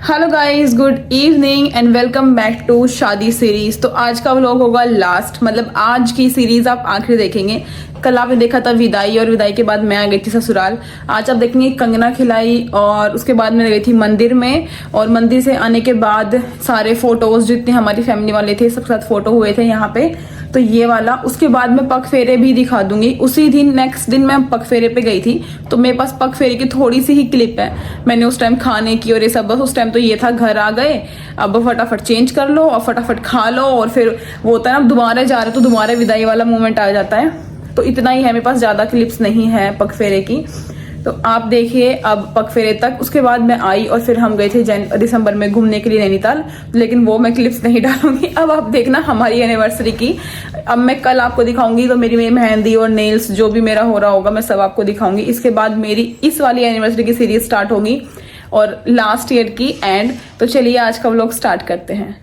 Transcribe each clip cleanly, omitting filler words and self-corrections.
Hello guys, good evening and welcome back to shaadi series. तो आज का व्लॉग होगा लास्ट, मतलब आज की सीरीज आप आखिर देखेंगे। कल आपने देखा था विदाई, और विदाई के बाद मैं आ गई थी ससुराल। आज आप देखेंगे कंगना खिलाई, और उसके बाद मैं गई थी मंदिर में। और मंदिर से आने के बाद सारे फोटोज जितने हमारी फैमिली वाले थे सबके साथ फोटो हुए थे यहाँ पे। तो ये वाला, उसके बाद मैं पग फेरे भी दिखा दूंगी। उसी दिन नेक्स्ट दिन मैं पग फेरे पे गई थी, तो मेरे पास पग फेरे की थोड़ी सी ही क्लिप है। मैंने उस टाइम खाने की और ये सब, बस उस टाइम तो ये था, घर आ गए, अब फटाफट चेंज कर लो और फटाफट खा लो, और फिर वो होता है ना, दोबारा जा रहे तो दोबारा विदाई वाला मोमेंट आ जाता है। तो इतना ही है मेरे पास, ज्यादा क्लिप्स नहीं है पग फेरे की। तो आप देखिए अब पग फेरे तक। उसके बाद मैं आई और फिर हम गए थे दिसंबर में घूमने के लिए नैनीताल, लेकिन वो मैं क्लिप्स नहीं डालूंगी। अब आप देखना हमारी एनिवर्सरी की। अब मैं कल आपको दिखाऊंगी, तो मेरी मेहंदी और नेल्स जो भी मेरा हो रहा होगा मैं सब आपको दिखाऊंगी। इसके बाद मेरी इस वाली एनिवर्सरी की सीरीज स्टार्ट होगी और लास्ट ईयर की एंड। तो चलिए आज का व्लॉग स्टार्ट करते हैं।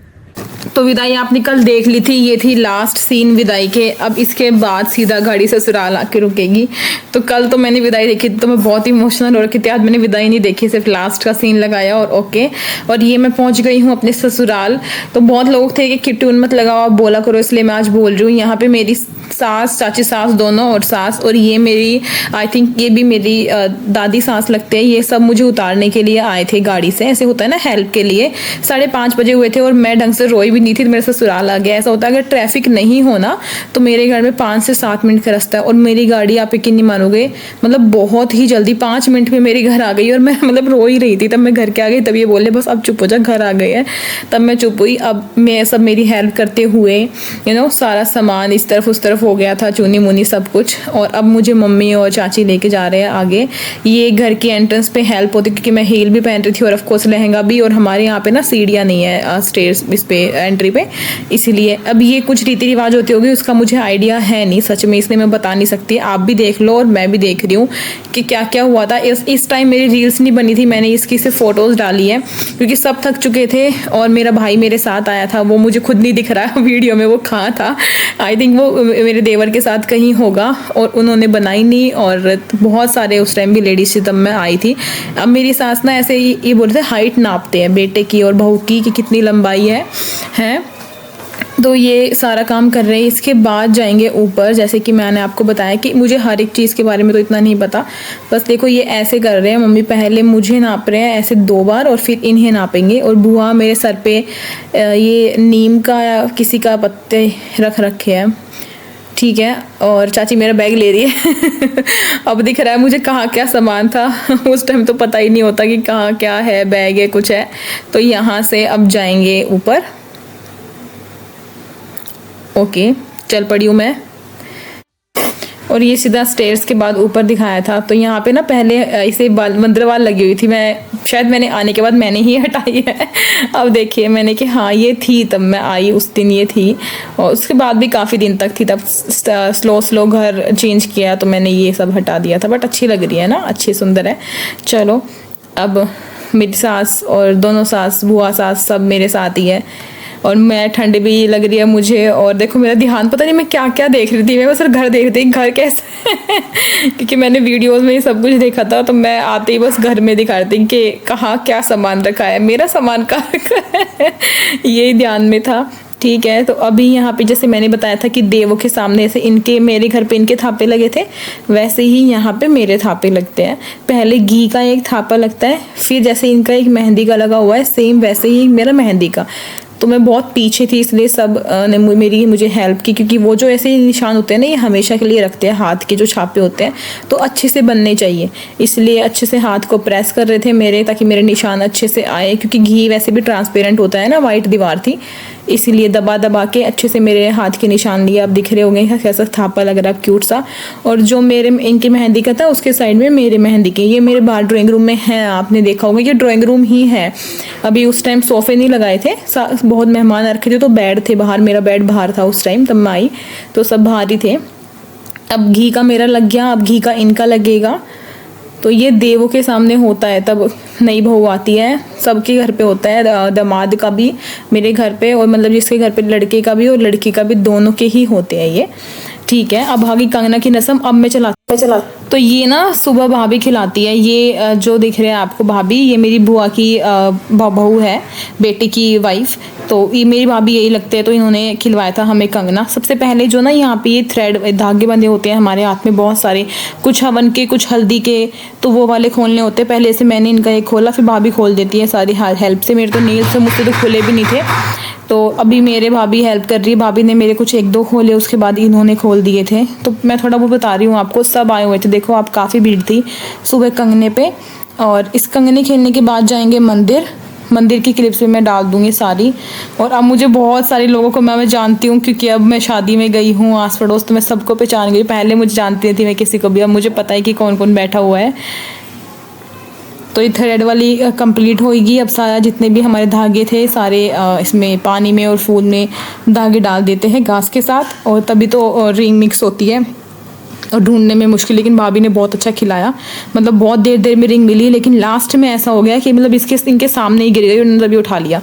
तो विदाई आपने कल देख ली थी, ये थी लास्ट सीन विदाई के। अब इसके बाद सीधा गाड़ी ससुराल आके रुकेगी। तो कल तो मैंने विदाई देखी थी तो मैं बहुत इमोशनल हो रखी थी। आज मैंने विदाई नहीं देखी, सिर्फ लास्ट का सीन लगाया और ओके। और ये मैं पहुंच गई हूँ अपने ससुराल। तो बहुत लोग थे कि किट्टून मत लगाओ, आप बोला करो, इसलिए मैं आज बोल रही हूँ। यहाँ पे मेरी सास, चाची सास दोनों और सास, और ये मेरी आई थिंक ये भी मेरी दादी सास लगते हैं। ये सब मुझे उतारने के लिए आए थे गाड़ी से। ऐसे होता है ना, हेल्प के लिए। 5:30 बजे हुए थे और मैं ढंग से रोई भी नहीं थी, तो मेरे ससुराल आ गया। ऐसा होता है अगर ट्रैफिक नहीं होना तो मेरे घर में 5 से 7 मिनट का रास्ता है, और मेरी गाड़ी आप यकीन नहीं मानोगे, मतलब बहुत ही जल्दी 5 मिनट में मेरे घर आ गई। और मैं मतलब रो ही रही थी, तब मैं घर के आ गई। तब ये बोले बस अब चुप हो जा, घर आ गए हैं। तब मैं चुप हुई। अब मैं सब मेरी हेल्प करते हुए सारा सामान इस तरफ उस तरफ हो गया था, चुनी मुनी सब कुछ। और अब मुझे मम्मी और चाची लेके जा रहे हैं आगे। ये घर की एंट्रेंस पे हेल्प होती, क्योंकि मैं हील भी पहन रही थी और ऑफकोर्स लहंगा भी। और हमारे यहाँ पे ना सीढ़ियाँ नहीं है स्टेयर्स इस पे एंट्री पे, इसीलिए। अब ये कुछ रीति रिवाज होती होगी, उसका मुझे आइडिया है नहीं सच में, इसलिए मैं बता नहीं सकती। आप भी देख लो और मैं भी देख रही हूँ कि क्या क्या हुआ था। इस टाइम मेरी रील्स नहीं बनी थी, मैंने इसकी सिर्फ फोटोज डाली है, क्योंकि सब थक चुके थे। और मेरा भाई मेरे साथ आया था, वो मुझे खुद नहीं दिख रहा है वीडियो में, वो कहाँ था। आई थिंक वो मेरे देवर के साथ कहीं होगा, और उन्होंने बनाई नहीं। और बहुत सारे उस टाइम भी लेडीज थी तब मैं आई थी। अब मेरी सास ना ऐसे ये बोलते थे, हाइट नापते हैं बेटे की और बहू की कि कितनी लंबाई है। तो ये सारा काम कर रहे हैं। इसके बाद जाएंगे ऊपर। जैसे कि मैंने आपको बताया कि मुझे हर एक चीज़ के बारे में तो इतना नहीं पता। बस देखो ये ऐसे कर रहे हैं, मम्मी पहले मुझे नाप रहे हैं ऐसे 2 बार, और फिर इन्हें नापेंगे। और बुआ मेरे सर पे ये नीम का या किसी का पत्ते रख रखे हैं, ठीक है। और चाची मेरा बैग ले रही है अब दिख रहा है मुझे कहाँ क्या सामान था उस टाइम तो पता ही नहीं होता कि कहाँ क्या है, बैग है कुछ है। तो यहाँ से अब जाएंगे ऊपर। ओके, चल पड़ी हूँ मैं। और ये सीधा स्टेयर्स के बाद ऊपर दिखाया था। तो यहाँ पे ना पहले ऐसे मंदिरवाल लगी हुई थी, मैंने आने के बाद मैंने ही हटाई है। अब देखिए मैंने कि हाँ ये थी, तब मैं आई उस दिन ये थी, और उसके बाद भी काफ़ी दिन तक थी। तब स्लो घर चेंज किया तो मैंने ये सब हटा दिया था। बट अच्छी लग रही है ना, अच्छी सुंदर है। चलो अब मेरी सास और दोनों सास, बुआ सास सब मेरे साथ ही है। और मैं, ठंड भी लग रही है मुझे। और देखो मेरा ध्यान पता नहीं मैं क्या क्या देख रही थी, मैं बस घर देख रही थी, घर कैसे क्योंकि मैंने वीडियोस में ये सब कुछ देखा था। तो मैं आते ही बस घर में दिखा रही थी कि कहाँ क्या सामान रखा है, मेरा सामान कहाँ रखा है यही ध्यान में था, ठीक है। तो अभी यहाँ पे जैसे मैंने बताया था कि देवों के सामने ऐसे इनके, मेरे घर पे इनके थापे लगे थे, वैसे ही यहाँ पे मेरे थापे लगते हैं। पहले घी का एक थापा लगता है, फिर जैसे इनका एक मेहंदी का लगा हुआ है, सेम वैसे ही मेरा मेहंदी का। तो मैं बहुत पीछे थी, इसलिए सब ने मुझे हेल्प की, क्योंकि वो जो ऐसे निशान होते हैं ना, ये हमेशा के लिए रखते हैं, हाथ के जो छापे होते हैं, तो अच्छे से बनने चाहिए। इसलिए अच्छे से हाथ को प्रेस कर रहे थे मेरे, ताकि मेरे निशान अच्छे से आए, क्योंकि घी वैसे भी ट्रांसपेरेंट होता है ना, वाइट दीवार थी, इसीलिए दबा दबा के अच्छे से मेरे हाथ के निशान लिए। आप दिख रहे होंगे कैसा थापा लग रहा है, क्यूट सा। और जो मेरे इनकी मेहंदी का था उसके साइड में मेरे मेहंदी के, ये मेरे बाहर ड्राइंग रूम में है, आपने देखा होगा ये ड्राइंग रूम ही है। अभी उस टाइम सोफे नहीं लगाए थे, बहुत मेहमान रखे थे, तो बेड थे बाहर, मेरा बेड बाहर था उस टाइम, तब मैं आई तो सब बाहर ही थे। अब घी का मेरा लग गया, अब घी का इनका लगेगा। तो ये देवों के सामने होता है, तब नई बहू आती है, सबके घर पे होता है, दामाद का भी, मेरे घर पे, और मतलब जिसके घर पे लड़के का भी और लड़की का भी, दोनों के ही होते हैं ये। ठीक है, अब भागी कंगना की रस्म। अब मैं चला तो ये ना सुबह भाभी खिलाती है। ये जो दिख रहे हैं आपको भाभी, ये मेरी बुआ की बहू है, बेटे की वाइफ। तो ये मेरी भाभी यही लगते हैं, तो इन्होंने खिलवाया था हमें कंगना। सबसे पहले जो ना यहाँ पे ये थ्रेड धागे बंधे होते हैं हमारे हाथ में बहुत सारे, कुछ हवन के कुछ हल्दी के, तो वो वाले खोलने होते हैं। पहले से मैंने इनका एक खोला, फिर भाभी खोल देती है सारी हेल्प से। मेरे तो नेल्स से मुझसे तो खुले भी नहीं थे, तो अभी मेरे भाभी हेल्प कर रही है। भाभी ने मेरे कुछ एक दो खोले, उसके बाद इन्होंने खोल दिए थे। तो मैं थोड़ा वो बता रही हूँ आपको। सब आए हुए थे, देखो आप, काफ़ी भीड़ थी सुबह कंगने पे। और इस कंगने खेलने के बाद जाएंगे मंदिर। मंदिर की क्लिप्स भी मैं डाल दूंगी सारी। और अब मुझे बहुत सारे लोगों को मैं जानती हूँ, क्योंकि अब मैं शादी में गई हूँ, आस पड़ोस, तो मैं सबको पहचान गई। पहले मुझे जानती नहीं थी मैं किसी को भी, अब मुझे पता है कि कौन कौन बैठा हुआ है। तो ये थ्रेड वाली कंप्लीट होगी। अब सारा जितने भी हमारे धागे थे सारे इसमें पानी में और फूल में धागे डाल देते हैं घास के साथ, और तभी तो रिंग मिक्स होती है। और ढूंढने में मुश्किल, लेकिन भाभी ने बहुत अच्छा खिलाया। मतलब बहुत देर देर में रिंग मिली, लेकिन लास्ट में ऐसा हो गया कि मतलब इनके सामने ही गिर गई, उन्होंने तभी उठा लिया।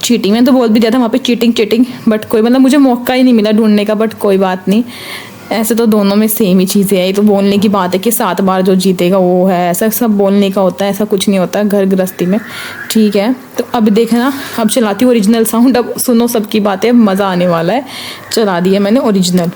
चीटिंग, मैंने तो बोल भी दिया था वहाँ पे चीटिंग, बट कोई मतलब मुझे मौका ही नहीं मिला ढूंढने का। बट कोई बात नहीं, ऐसे तो दोनों में सेम ही चीज़ें है। ये तो बोलने की बात है कि 7 बार जो जीतेगा वो है, ऐसा सब बोलने का होता है, ऐसा कुछ नहीं होता घर गृहस्थी में। ठीक है, तो अब देखना, अब चलाती हूँ ओरिजिनल साउंड। अब सुनो सबकी बातें, मज़ा आने वाला है। चला दिया मैंने ओरिजिनल।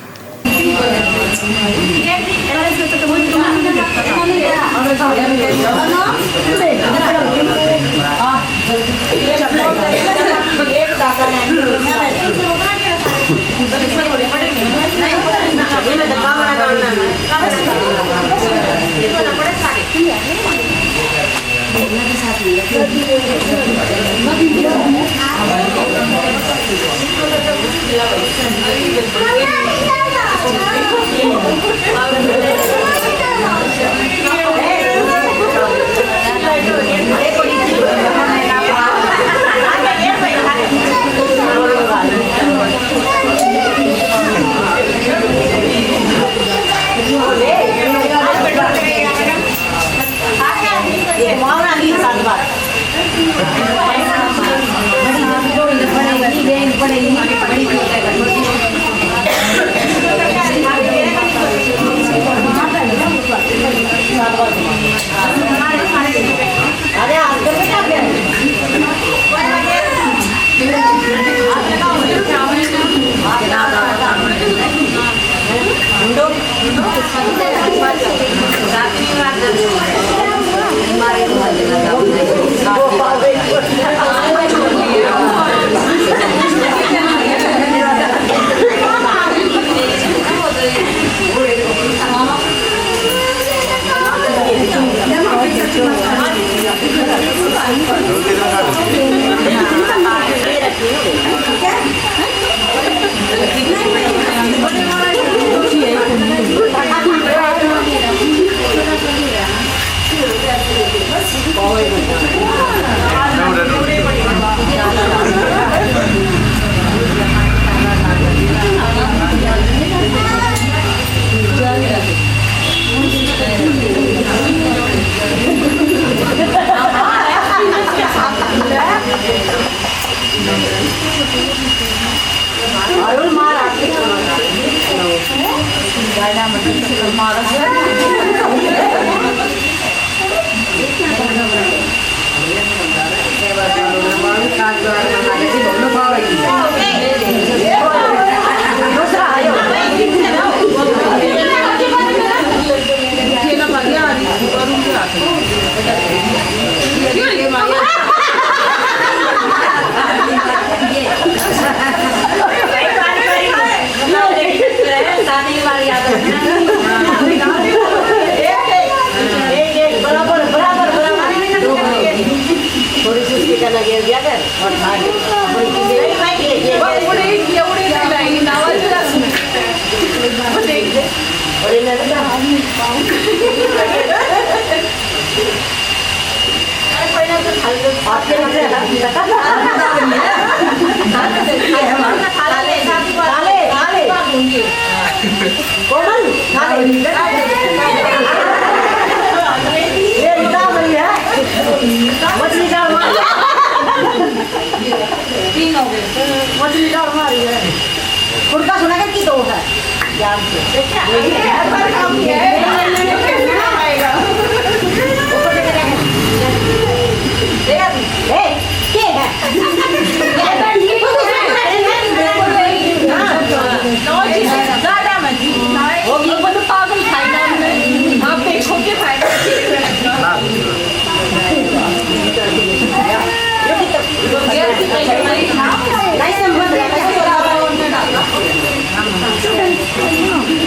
कुर्ता सुना की तो है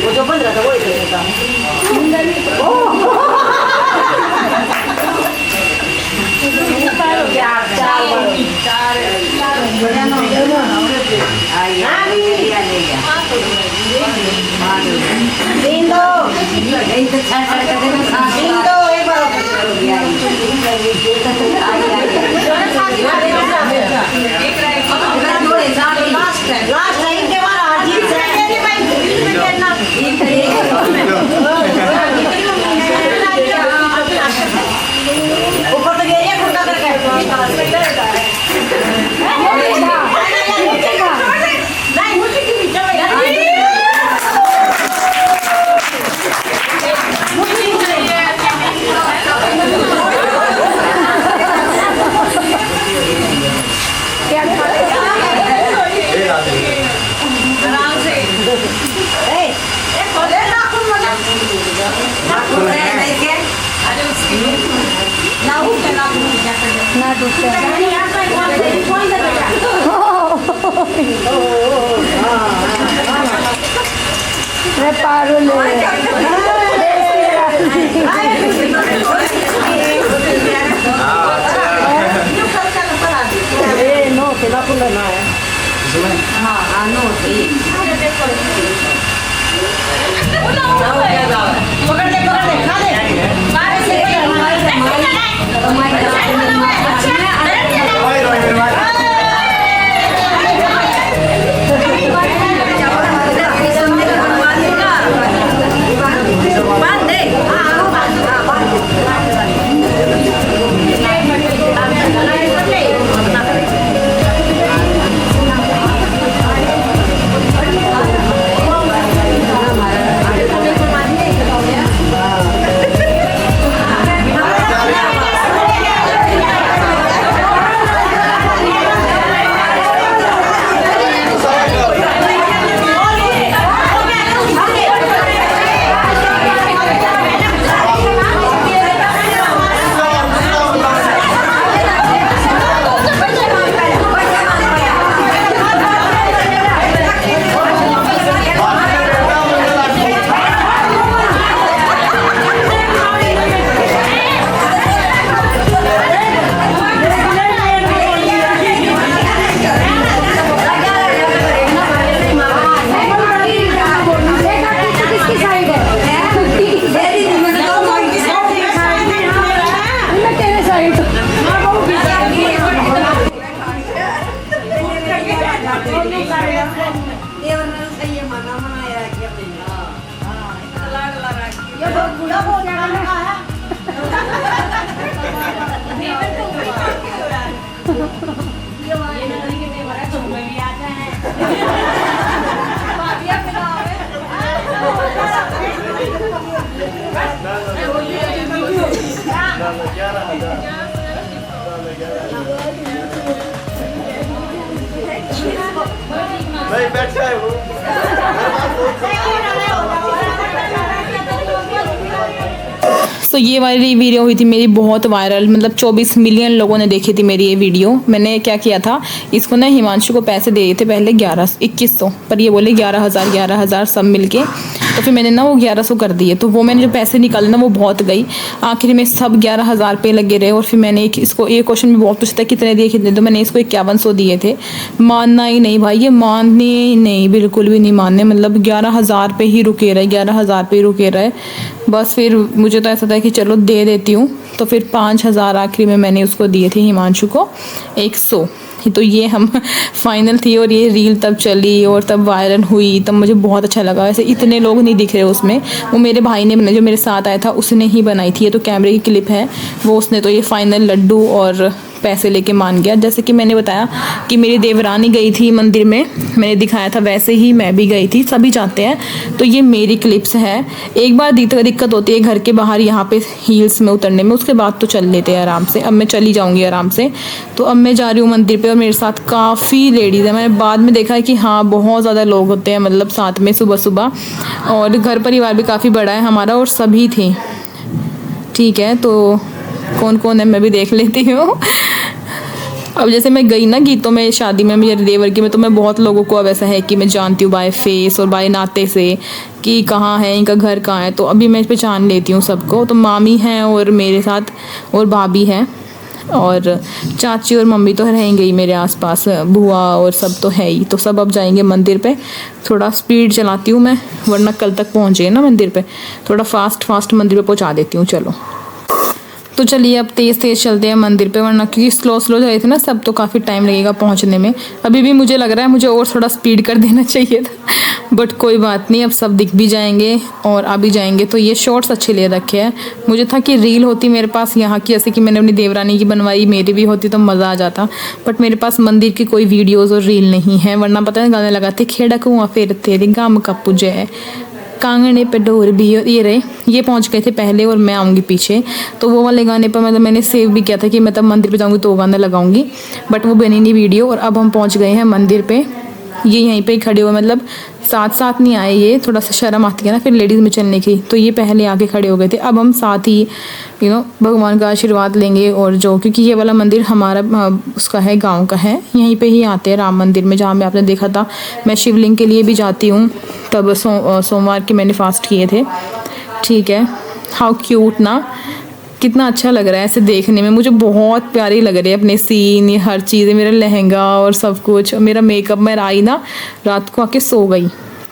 वो जो बन रहा था वो ही देता ऊपर तो गया कुंडा करके नहीं मुझे की आराम से पकड़ ले खा ले नहीं बैठा है वो सो ये वाली वीडियो हुई थी मेरी बहुत वायरल, मतलब 24 मिलियन लोगों ने देखी थी मेरी ये वीडियो। मैंने क्या किया था, इसको ना हिमांशु को पैसे दे दिए थे पहले 2100, पर ये बोले 11,000 सब मिलके, तो फिर मैंने ना वो 1100 कर दिए। तो वो मैंने जो पैसे निकाले ना वो बहुत गई, आखिर में सब 11,000 पे लगे रहे। और फिर मैंने इसको ये क्वेश्चन भी बहुत पूछता कितने दिए कितने, तो मैंने इसको 5100 दिए थे। मानना ही नहीं भाई, ये मानने नहीं, बिल्कुल भी नहीं मानने, मतलब 11,000 पे ही रुके रहे, 11,000 पे ही रुके रहे। बस फिर मुझे तो ऐसा था कि चलो दे देती हूँ, तो फिर 5,000 आखिरी में मैंने उसको दिए थे हिमांशु को 100। तो ये हम फाइनल थी और ये रील तब चली और तब वायरल हुई, तब मुझे बहुत अच्छा लगा। वैसे इतने लोग नहीं दिख रहे उसमें, वो मेरे भाई ने बनाई, जो मेरे साथ आया था उसने ही बनाई थी। ये तो कैमरे की क्लिप है, वो उसने तो ये फाइनल लड्डू और पैसे लेके मान गया। जैसे कि मैंने बताया कि मेरी देवरानी गई थी मंदिर में, मैंने दिखाया था, वैसे ही मैं भी गई थी, सभी जाते हैं। तो ये मेरी क्लिप्स है। एक बार दिक्कत होती है घर के बाहर यहाँ पे हील्स में उतरने में, उसके बाद तो चल लेते हैं आराम से। अब मैं चली जाऊँगी आराम से। तो अब मैं जा रही हूँ मंदिर पर और मेरे साथ काफ़ी लेडीज़ है। मैंने बाद में देखा है कि हाँ बहुत ज़्यादा लोग होते हैं, मतलब साथ में सुबह सुबह, और घर परिवार भी काफ़ी बड़ा है हमारा और सभी थी। ठीक है, तो कौन कौन है मैं भी देख लेती हूँ। अब जैसे मैं गई ना गीतों में शादी में मेरे देवर की में, तो मैं बहुत लोगों को अब ऐसा है कि मैं जानती हूँ बाय फेस और बाय नाते से कि कहाँ है इनका घर कहाँ है। तो अभी मैं पहचान लेती हूँ सबको। तो मामी हैं और मेरे साथ और भाभी है और चाची और मम्मी तो रहेंगे ही मेरे आसपास, बुआ और सब तो है ही। तो सब अब जाएंगे मंदिर पे। थोड़ा स्पीड चलाती हूँ मैं, वरना कल तक पहुँचे ना मंदिर पे। थोड़ा फास्ट मंदिर पे पहुँचा देती हूँ। चलो तो चलिए अब तेज़ चलते हैं मंदिर पे, वरना क्योंकि स्लो जा रहे थे ना सब, तो काफ़ी टाइम लगेगा पहुंचने में। अभी भी मुझे लग रहा है मुझे और थोड़ा स्पीड कर देना चाहिए था, बट कोई बात नहीं, अब सब दिख भी जाएंगे और आ भी जाएंगे। तो ये शॉर्ट्स अच्छे ले रखे हैं। मुझे था कि रील होती मेरे पास यहाँ की, जैसे कि मैंने अपनी देवरानी की बनवाई, मेरी भी होती तो मज़ा आ जाता, बट मेरे पास मंदिर की कोई वीडियोज़ और रील नहीं है। वरना पता है गाने लगाते, खेड़ा कुआं फिर तेरे गाम का पूजे है, कांगने पे डोर भी, ये रहे, ये पहुंच गए थे पहले और मैं आऊँगी पीछे। तो वो वाले गाने पर मतलब मैंने सेव भी किया था कि मैं तब मंदिर पे जाऊँगी तो वो गाना लगाऊंगी, बट वो बनी नहीं वीडियो। और अब हम पहुंच गए हैं मंदिर पे। ये यहीं पे ही खड़े हुए, मतलब साथ नहीं आए, ये थोड़ा सा शर्म आती है ना फिर लेडीज़ में चलने की, तो ये पहले आके खड़े हो गए थे। अब हम साथ ही भगवान का आशीर्वाद लेंगे। और जो क्योंकि ये वाला मंदिर हमारा उसका है, गांव का है, यहीं पे ही आते हैं राम मंदिर में, जहाँ में आपने देखा था। मैं शिवलिंग के लिए भी जाती हूँ, तब सोमवार के मैंने फास्ट किए थे। ठीक है, हाउ क्यूट ना, कितना अच्छा लग रहा है ऐसे देखने में, मुझे बहुत प्यारी लग रही है अपने सीन, ये हर चीज़ें, मेरा लहंगा और सब कुछ, मेरा मेकअप। मैं आई ना रात को आके सो गई,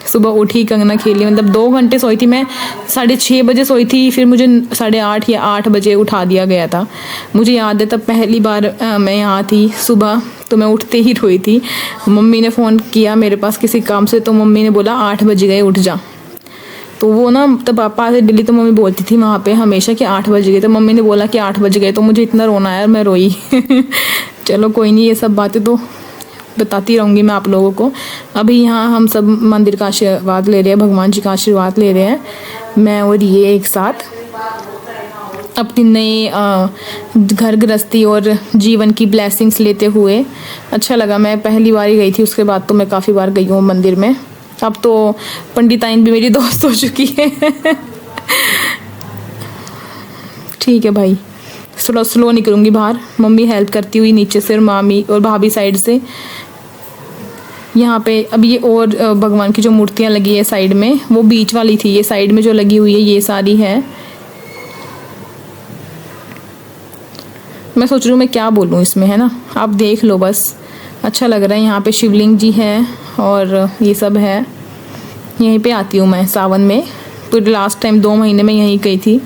सुबह उठी, कंगना खेली, मतलब 2 घंटे सोई थी मैं। 6:30 बजे सोई थी, फिर मुझे 8:30 या 8 बजे उठा दिया गया था। मुझे याद है तब पहली बार मैं यहाँ थी सुबह, तो मैं उठते ही रोई थी। मम्मी ने फ़ोन किया मेरे पास किसी काम से, तो मम्मी ने बोला 8 बज गए उठ जा। तो वो ना तब पापा से दिल्ली, तो मम्मी बोलती थी वहाँ पे हमेशा कि 8 बज गए, तो मम्मी ने बोला कि 8 बज गए, तो मुझे इतना रोना आया और मैं रोई। चलो कोई नहीं, ये सब बातें तो बताती रहूँगी मैं आप लोगों को। अभी यहाँ हम सब मंदिर का आशीर्वाद ले रहे हैं, भगवान जी का आशीर्वाद ले रहे हैं, मैं और ये एक साथ अपनी नई घर गृहस्थी और जीवन की ब्लेसिंग्स लेते हुए। अच्छा लगा, मैं पहली बार ही गई थी, उसके बाद तो मैं काफ़ी बार गई हूँ मंदिर में। अब तो पंडिताइन भी मेरी दोस्त हो चुकी है। ठीक है भाई, स्लो निकलूँगी बाहर, मम्मी हेल्प करती हुई नीचे से और मामी और भाभी साइड से। यहाँ पे अब ये और भगवान की जो मूर्तियाँ लगी है साइड में, वो बीच वाली थी, ये साइड में जो लगी हुई है ये सारी है। मैं सोच रही हूँ मैं क्या बोलूँ इसमें, है ना, आप देख लो बस, अच्छा लग रहा है। यहाँ पे शिवलिंग जी है और ये सब है। यहीं पे आती हूँ मैं सावन में, तो लास्ट टाइम 2 महीने में यहीं गई थी।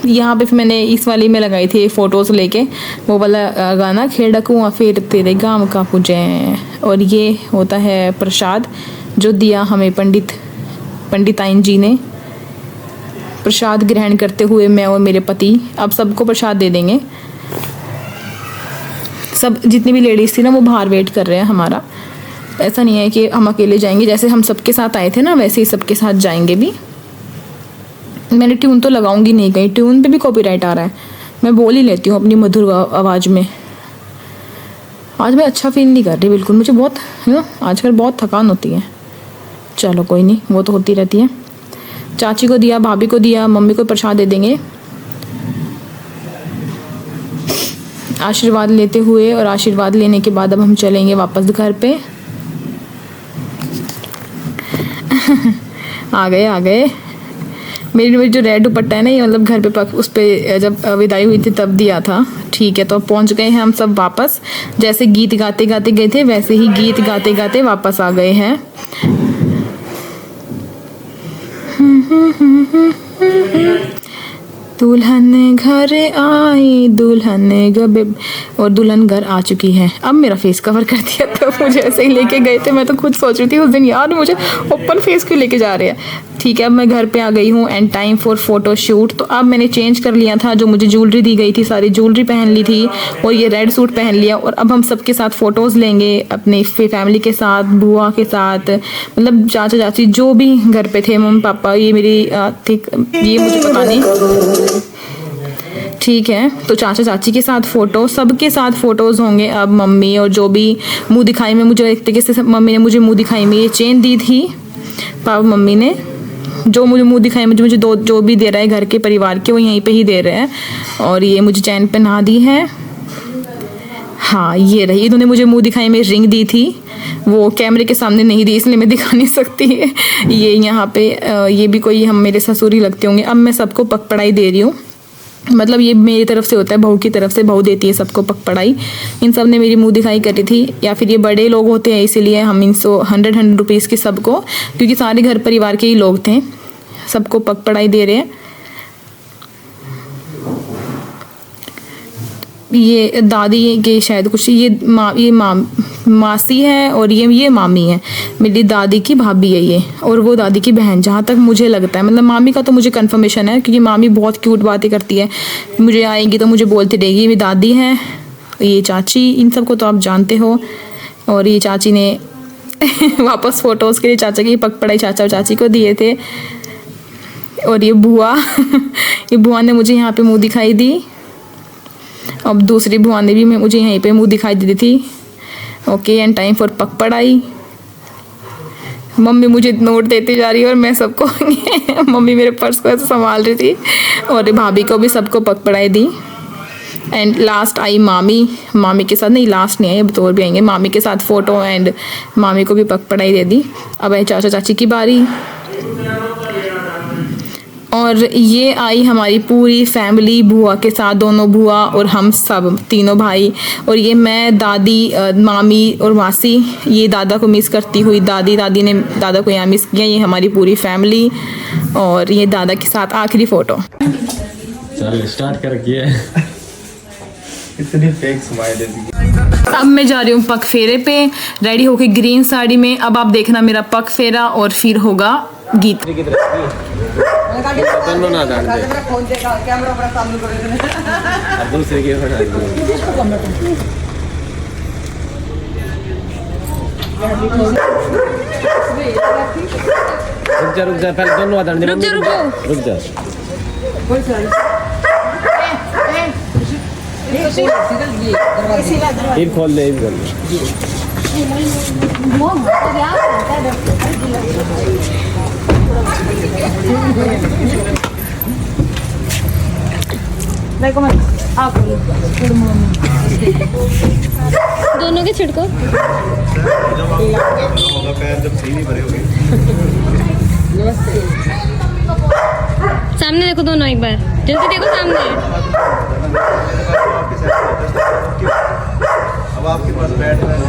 यहाँ पे फिर मैंने इस वाली में लगाई थी फ़ोटोज़ लेके, वो वाला गाना, खेड़ा कुआं फिर तेरे गाँव का पूजे। और ये होता है प्रसाद जो दिया हमें पंडिताइन जी ने। प्रसाद ग्रहण करते हुए मैं और मेरे पति अब सबको प्रसाद दे देंगे। सब जितनी भी लेडीज़ थी ना वो बाहर वेट कर रहे हैं हमारा। ऐसा नहीं है कि हम अकेले जाएंगे, जैसे हम सबके साथ आए थे ना वैसे ही सबके साथ जाएंगे भी। मैंने ट्यून तो लगाऊंगी नहीं, कहीं ट्यून पे भी कॉपीराइट आ रहा है। मैं बोल ही लेती हूँ अपनी मधुर आवाज़ में। आज मैं अच्छा फील नहीं कर रही बिल्कुल, मुझे बहुत आजकल बहुत थकान होती है। चलो कोई नहीं, वो तो होती रहती है। चाची को दिया, भाभी को दिया, मम्मी को प्रसाद दे देंगे आशीर्वाद लेते हुए। और आशीर्वाद लेने के बाद अब हम चलेंगे वापस घर पे। आ गए। मेरी जो रेड दुपट्टा है ना, ये मतलब घर पे उस पर जब विदाई हुई थी तब दिया था। ठीक है, तो अब पहुंच गए हैं हम सब वापस। जैसे गीत गाते गाते गए थे वैसे ही गीत गाते गाते वापस आ गए हैं। दुल्हन घर आई दुल्हन गबे और दुल्हन घर आ चुकी है। अब मेरा फेस कवर कर दिया तो मुझे ऐसे ही लेके गए थे। मैं तो खुद सोच रही थी उस दिन यार मुझे ओपन फेस क्यों लेके जा रहे हैं। ठीक है, अब मैं घर पे आ गई हूँ and time for photo shoot. तो अब मैंने चेंज कर लिया था, जो मुझे ज्वेलरी दी गई थी सारी ज्वेलरी पहन ली थी और ये रेड सूट पहन लिया। और अब हम सबके साथ फ़ोटोज़ लेंगे, अपने फैमिली के साथ, बुआ के साथ, मतलब चाचा चाची जो भी घर पे थे, मम्मी पापा, ये मेरी ये मुझे पता नहीं। ठीक है, तो चाचा चाची के साथ फ़ोटो, सबके साथ फ़ोटोज़ होंगे। अब मम्मी और जो भी मुंह दिखाई में, मुझे एक तरीके से मम्मी ने मुझे मुंह दिखाई में ये चेन दी थी, पापा मम्मी ने जो मुझे मुंह दिखाई में मुझे दो जो भी दे रहा है घर के परिवार के, वो यहीं पे ही दे रहे हैं। और ये मुझे चैन पहना दी है। हाँ ये रही, इन्होंने मुझे मुंह दिखाई में रिंग दी थी, वो कैमरे के सामने नहीं दी इसलिए मैं दिखा नहीं सकती है। ये यहाँ पे ये भी कोई हम मेरे ससुर ही लगते होंगे। अब मैं सबको पगपड़ाई दे रही हूँ, मतलब ये मेरी तरफ से होता है, बहू की तरफ से बहू देती है सबको पगपड़ाई। इन सब ने मेरी मुंह दिखाई करी थी, या फिर ये बड़े लोग होते हैं इसीलिए हम इनको 100 रुपीज़ की सबको, क्योंकि सारे घर परिवार के ही लोग थे, सबको पगपड़ाई दे रहे हैं। ये दादी के शायद कुछ ये मासी है और ये मामी है, मेरी दादी की भाभी है ये, और वो दादी की बहन जहाँ तक मुझे लगता है। मतलब मामी का तो मुझे कन्फर्मेशन है क्योंकि मामी बहुत क्यूट बातें करती है, मुझे आएगी तो मुझे बोलती रहेगी मेरी दादी है। ये चाची, इन सबको तो आप जानते हो। और ये चाची ने वापस फ़ोटोज़ के लिए चाचा की पगपड़ाई चाचा और चाची को दिए थे। और ये बुआ ये बुआ ने मुझे यहाँ पे मुँह दिखाई दी, अब दूसरी बुआ ने भी मुझे यहीं पे मुंह दिखाई दी थी। ओके, एंड टाइम फॉर पगपड़ाई। मम्मी मुझे नोट देती जा रही है और मैं सबको मम्मी मेरे पर्स को ऐसे संभाल रही थी, और भाभी को भी सबको पगपड़ाई दी। एंड लास्ट आई मामी के साथ, नहीं लास्ट नहीं आई, अब तो और भी आएंगे, मामी के साथ फ़ोटो एंड मामी को भी पगपड़ाई दे दी। अब है चाचा चाची की बारी, और ये आई हमारी पूरी फैमिली बुआ के साथ, दोनों बुआ और हम सब तीनों भाई। और ये मैं, दादी, मामी और मासी, ये दादा को मिस करती हुई दादी ने दादा को यहाँ मिस किया। ये हमारी पूरी फैमिली, और ये दादा के साथ आखिरी फ़ोटो। चल स्टार्ट कर किया इतनी फेक स्माइल है। अब मैं जा रही हूँ पग फेरे पे, रेडी होके ग्रीन साड़ी में। अब आप देखना मेरा पग फेरा और फिर होगा गीत। दोनों ना डाल दे, फोन से कैमरा बड़ा सामने कर अब दूसरे के बना दे। रुक जा पहले दोनों आदमी रुक जा फिर खोल दे दोनों के छिड़को। सामने देखो दोनों, एक बार जल्दी देखो सामने। अब आपके पास बैठ रहा है।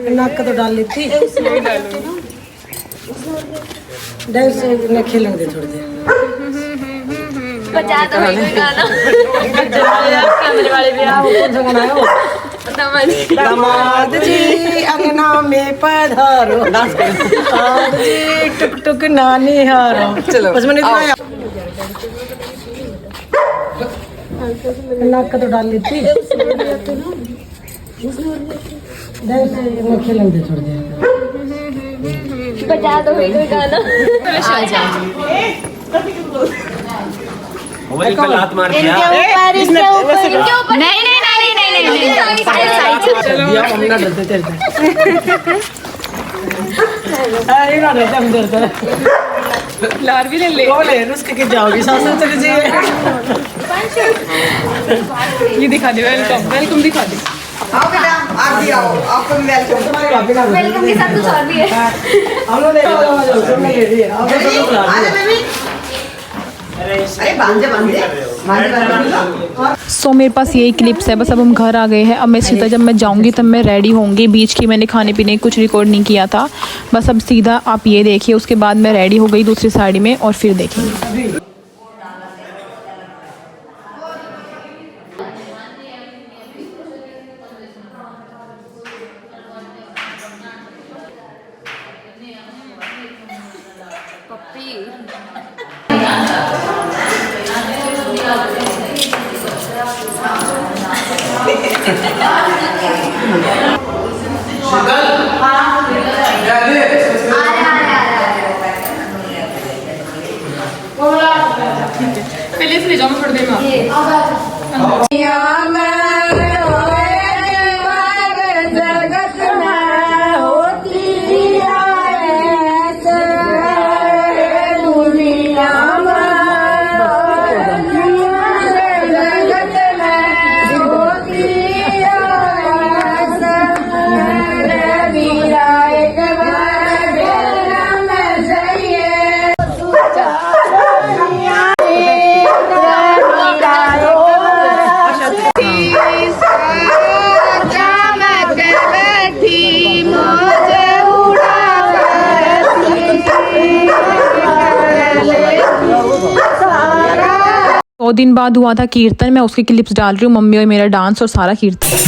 नाक का तो डाल लेती, डर से न खेलने दे थोड़ी देर। बचा दो गाना। कैमरे वाले भी आओ, कौन सा गाना है वो? दामाद जी अंगना में पधारो, दामाद जी टुक टुक नानी हारो। चलो बस मैंने सुनाया। नाक का तो डाल लेती, डर से न खेलने दे थोड़ी देर। बचा दो गाना। मोबाइल पे लात मार दिया। इसके ऊपर नहीं। चलो हम ना डरते चलते। अरे ना डरते हम डरते। लार भी ले ले। बोले रुस्क के जाओगी सासू चली जाइए। ये दिखा दे, वेलकम दिखा दे। आओ बेटा, आप भी आओ, आपको भी वेलकम। तुम्हारी भाभी ना वेलकम के साथ कुछ और भी है। हम लोग देखो आ जाओ सबने ले लिए आप बेबी, सब लोग आ जा बेबी। अरे बांधे बांधे बांधे। सो मेरे पास यही क्लिप्स है, बस अब हम घर आ गए हैं। अब मैं सीधा जब मैं जाऊंगी तब मैं रेडी होंगी। बीच की मैंने खाने पीने कुछ रिकॉर्ड नहीं किया था, बस अब सीधा आप ये देखिए। उसके बाद मैं रेडी हो गई दूसरी साड़ी में और फिर देखेंगे। पहले से ले जाओ, मैं थोड़ी देर में दो दिन बाद हुआ था कीर्तन। मैं उसकी क्लिप्स डाल रही हूँ, मम्मी और मेरा डांस और सारा कीर्तन।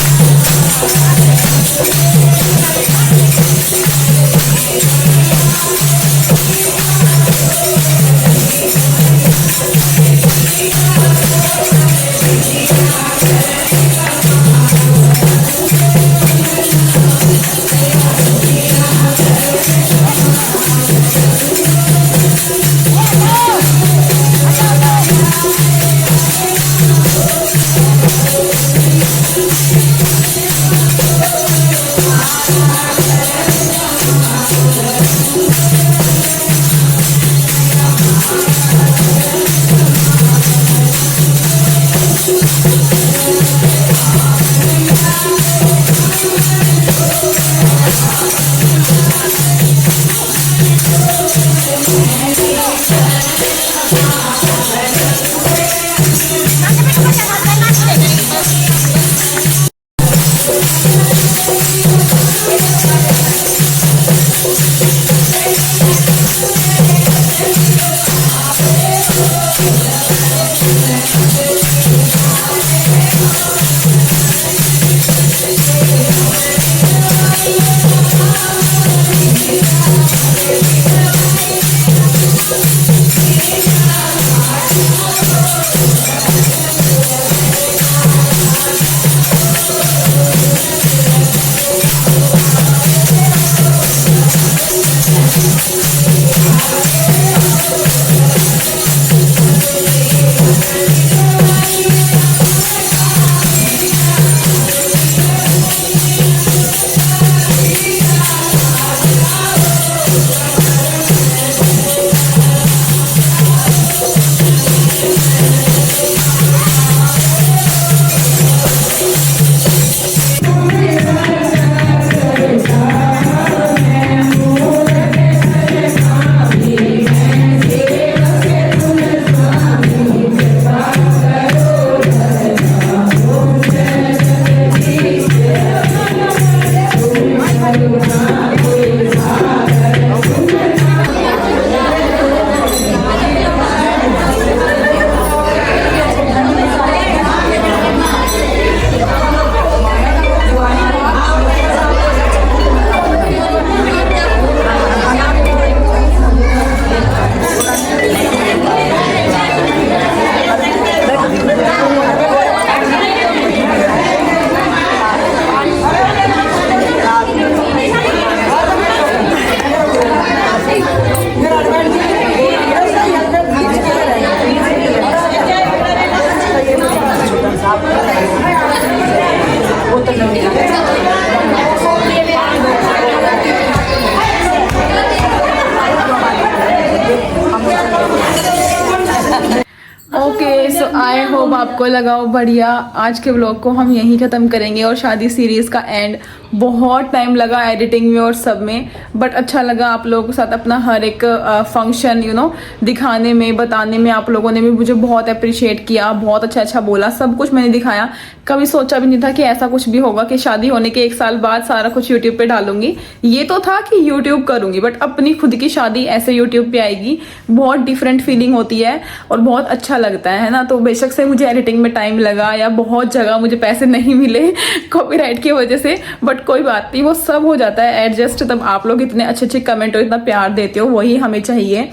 आई होप आपको लगा हो बढ़िया। आज के व्लॉग को हम यहीं ख़त्म करेंगे और शादी सीरीज़ का एंड। बहुत टाइम लगा एडिटिंग में और सब में, बट अच्छा लगा आप लोगों के साथ अपना हर एक फंक्शन दिखाने में, बताने में। आप लोगों ने भी मुझे बहुत अप्रिशिएट किया, बहुत अच्छा बोला, सब कुछ मैंने दिखाया। कभी सोचा भी नहीं था कि ऐसा कुछ भी होगा कि शादी होने के 1 साल बाद सारा कुछ यूट्यूब पे डालूंगी। ये तो था कि यूट्यूब करूंगी, बट अपनी खुद की शादी ऐसे यूट्यूब पे आएगी, बहुत डिफरेंट फीलिंग होती है और बहुत अच्छा लगता है ना। तो बेशक से मुझे एडिटिंग में टाइम लगा या बहुत जगह मुझे पैसे नहीं मिले कॉपीराइट की वजह से, बट कोई बात नहीं, वो सब हो जाता है एडजस्ट। तब आप लोग इतने अच्छे कमेंट और इतना प्यार देते हो, वही हमें चाहिए।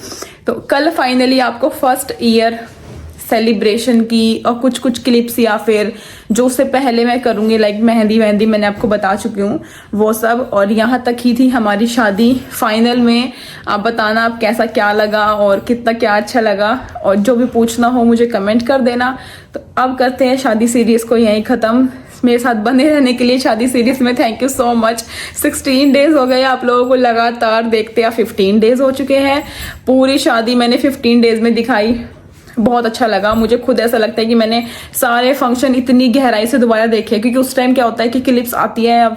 तो कल फाइनली आपको फर्स्ट ईयर सेलिब्रेशन की और कुछ क्लिप्स या फिर जो उससे पहले मैं करूँगी, लाइक मेहंदी मैंने आपको बता चुकी हूँ वो सब। और यहाँ तक ही थी हमारी शादी। फाइनल में आप बताना आप कैसा क्या लगा और कितना क्या अच्छा लगा, और जो भी पूछना हो मुझे कमेंट कर देना। तो अब करते हैं शादी सीरीज़ को यहीं ख़त्म। मेरे साथ बने रहने के लिए शादी सीरीज में thank you so much. 16 days हो गए आप लोगों को लगातार देखते हैं, 15 डेज हो चुके हैं। पूरी शादी मैंने 15 डेज में दिखाई, बहुत अच्छा लगा मुझे। खुद ऐसा लगता है कि मैंने सारे फंक्शन इतनी गहराई से दोबारा देखे, क्योंकि उस टाइम क्या होता है कि क्लिप्स आती है,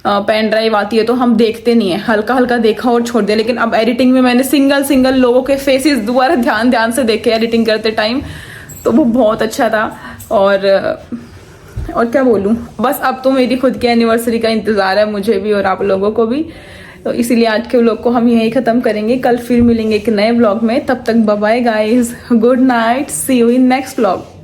पेन ड्राइव आती है, तो हम देखते नहीं है, हल्का देखा और छोड़ दिया। लेकिन अब एडिटिंग में मैंने सिंगल लोगों के फेसेस दोबारा ध्यान से देखे एडिटिंग करते टाइम, तो वो बहुत अच्छा था। और क्या बोलूं, बस अब तो मेरी खुद की एनिवर्सरी का इंतजार है मुझे भी और आप लोगों को भी। तो इसीलिए आज के व्लॉग को हम यहीं ख़त्म करेंगे। कल फिर मिलेंगे एक नए व्लॉग में। तब तक bye bye guys, good night, see you in next vlog.